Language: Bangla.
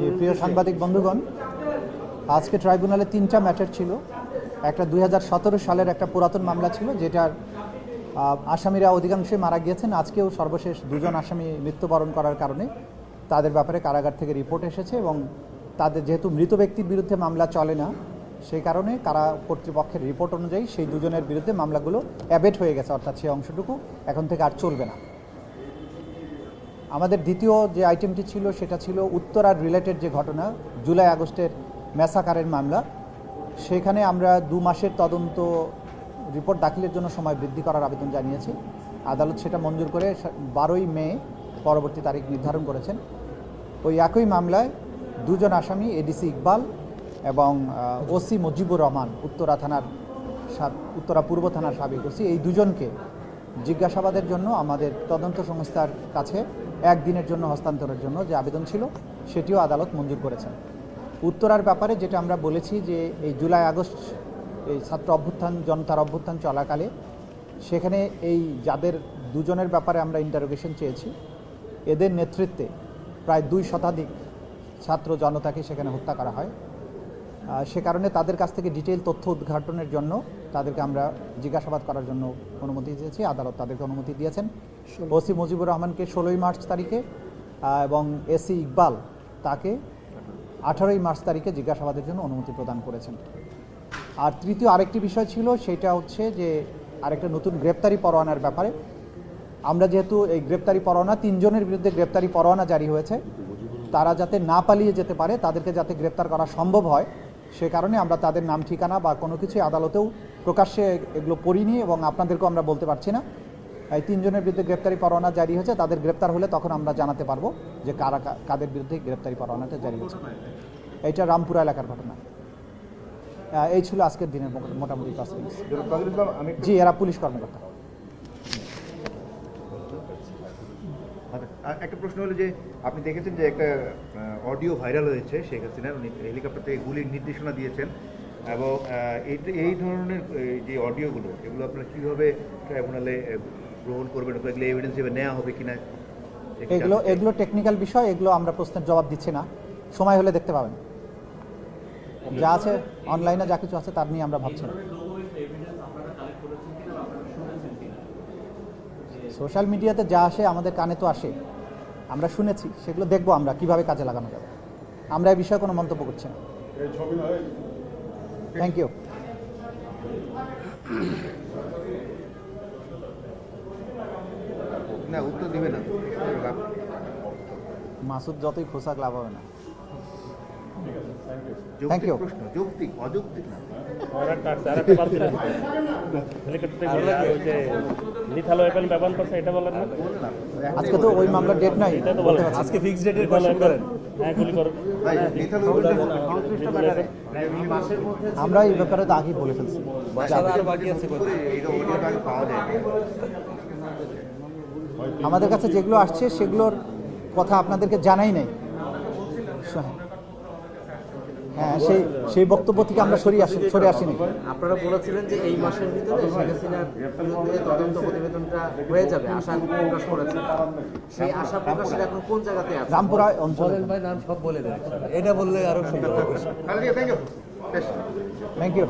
যে প্রিয় সাংবাদিক বন্ধুগণ, আজকে ট্রাইব্যুনালে 3টা ম্যাটার ছিল। একটা 2017 সালের একটা পুরাতন মামলা ছিল, যেটার আসামিরা অধিকাংশই মারা গিয়েছেন। আজকেও সর্বশেষ 2জন আসামি মৃত্যুবরণ করার কারণে তাদের ব্যাপারে কারাগার থেকে রিপোর্ট এসেছে এবং তাদের যেহেতু মৃত ব্যক্তির বিরুদ্ধে মামলা চলে না, সেই কারণে কারা কর্তৃপক্ষের রিপোর্ট অনুযায়ী সেই 2জনের বিরুদ্ধে মামলাগুলো অ্যাবেট হয়ে গেছে, অর্থাৎ সেই অংশটুকু এখন থেকে আর চলবে না। আমাদের দ্বিতীয় যে আইটেমটি ছিল সেটা ছিল উত্তরার রিলেটেড যে ঘটনা, জুলাই আগস্টের ম্যাসাকারের মামলা। সেখানে আমরা 2 মাসের তদন্ত রিপোর্ট দাখিলের জন্য সময় বৃদ্ধি করার আবেদন জানিয়েছি। আদালত সেটা মঞ্জুর করে 12ই মে পরবর্তী তারিখ নির্ধারণ করেছেন। ওই একই মামলায় 2জন আসামি এডিসি ইকবাল এবং ওসি মুজিবুর রহমান, উত্তরা পূর্ব থানার সাবেক ওসি, এই 2জনকে জিজ্ঞাসাবাদের জন্য আমাদের তদন্ত সংস্থার কাছে 1 দিনের জন্য হস্তান্তরের জন্য যে আবেদন ছিল সেটিও আদালত মঞ্জুর করেছেন। উত্তরার ব্যাপারে যেটা আমরা বলেছি যে এই জুলাই আগস্ট এই ছাত্র অভ্যুত্থান, জনতার অভ্যুত্থান চলাকালে সেখানে এই যাদের 2জনের ব্যাপারে আমরা ইন্টারোগেশন চেয়েছি, এদের নেতৃত্বে প্রায় 2 শতাধিক ছাত্র জনতাকে সেখানে হত্যা করা হয়। সে কারণে তাদের কাছ থেকে ডিটেইল তথ্য উদ্ঘাটনের জন্য তাদেরকে আমরা জিজ্ঞাসাবাদ করার জন্য অনুমতি দিয়েছি। আদালত তাদেরকে অনুমতি দিয়েছেন। ওসি মুজিবুর রহমানকে 16ই মার্চ তারিখে এবং এসি ইকবাল তাকে 18ই মার্চ তারিখে জিজ্ঞাসাবাদের জন্য অনুমতি প্রদান করেছেন। আর তৃতীয় আরেকটি বিষয় ছিল, সেটা হচ্ছে যে আরেকটা নতুন গ্রেপ্তারি পরোয়ানার ব্যাপারে। আমরা যেহেতু এই গ্রেপ্তারি পরোয়ানা 3জনের বিরুদ্ধে গ্রেপ্তারি পরোয়ানা জারি হয়েছে, তারা যাতে না পালিয়ে যেতে পারে, তাদেরকে যাতে গ্রেপ্তার করা সম্ভব হয়, সে কারণে আমরা তাদের নাম ঠিকানা বা কোনো কিছুই আদালতেও প্রকাশ্যে এগুলো পড়িনি এবং আপনাদেরকেও আমরা বলতে পারছি না। এই 3জনের বিরুদ্ধে গ্রেপ্তারি পরোয়ানা জারি হয়েছে, তাদের গ্রেপ্তার হলে তখন আমরা জানাতে পারবো যে কাদের বিরুদ্ধে গ্রেপ্তারি পরোয়ানাটা জারি হয়েছে। এইটা রামপুরা এলাকার ঘটনা। এই ছিল আজকের দিনের মোটামুটি প্রসিডিংস। জি, এরা পুলিশ কর্মকর্তা। একটা প্রশ্ন হলো যে আপনি দেখেছেন যে একটা অডিও ভাইরাল হয়েছে, শেখ হাসিনার উনি হেলিকপ্টার থেকে গুলির নির্দেশনা দিয়েছেন এবং এই ধরনের যে অডিওগুলো, এগুলো আপনারা কীভাবে ট্রাইব্যুনালে গ্রহণ করবেন, এগুলো এভিডেন্স হিসেবে নেওয়া হবে কিনা? এগুলো টেকনিক্যাল বিষয়, এগুলো আমরা প্রশ্নের জবাব দিচ্ছি না, সময় হলে দেখতে পাবেন। যা আছে অনলাইনে যা কিছু আছে তার নিয়ে আমরা ভাবছি না। সোশ্যাল মিডিয়াতে যা আসে আমাদের কানে তো আসে, আমরা শুনেছি, সেগুলো দেখবো আমরা কিভাবে কাজে লাগানো যাবে। আমরা এই বিষয়ে কোনো মন্তব্য করছি না। Thank you. না, উত্তর দিবে না মাসুদ, যতই খোসাক লাভ হবে না। Thank you. প্রশ্ন যৌক্তিক, অযৌক্তিক না। আজকে তো ওই মামলার ডেট নাই, আজকে ফিক্সড ডেটের কোশ্চেন করেন। আমরা এই ব্যাপারে তো আগেই বলে ফেলছি। আমাদের কাছে যেগুলো আসছে সেগুলোর কথা আপনাদেরকে জানাই নাই। হ্যাঁ, সেই বক্তব্য থেকে আমরা সরে আসিনি। আপনারা বলেছিলেন যে এই মাসের ভিতরে শেখ হাসিনার বিরুদ্ধে তদন্ত প্রতিবেদনটা হয়ে যাবে, আশা প্রকাশ করেছেন। সেই আশা প্রকাশের এখন কোন জায়গাতে আছে? রামপুরা অঞ্চলে। ভাই নাম সব বলে দেন, এটা বললে আরো সুন্দর হবে। Thank you.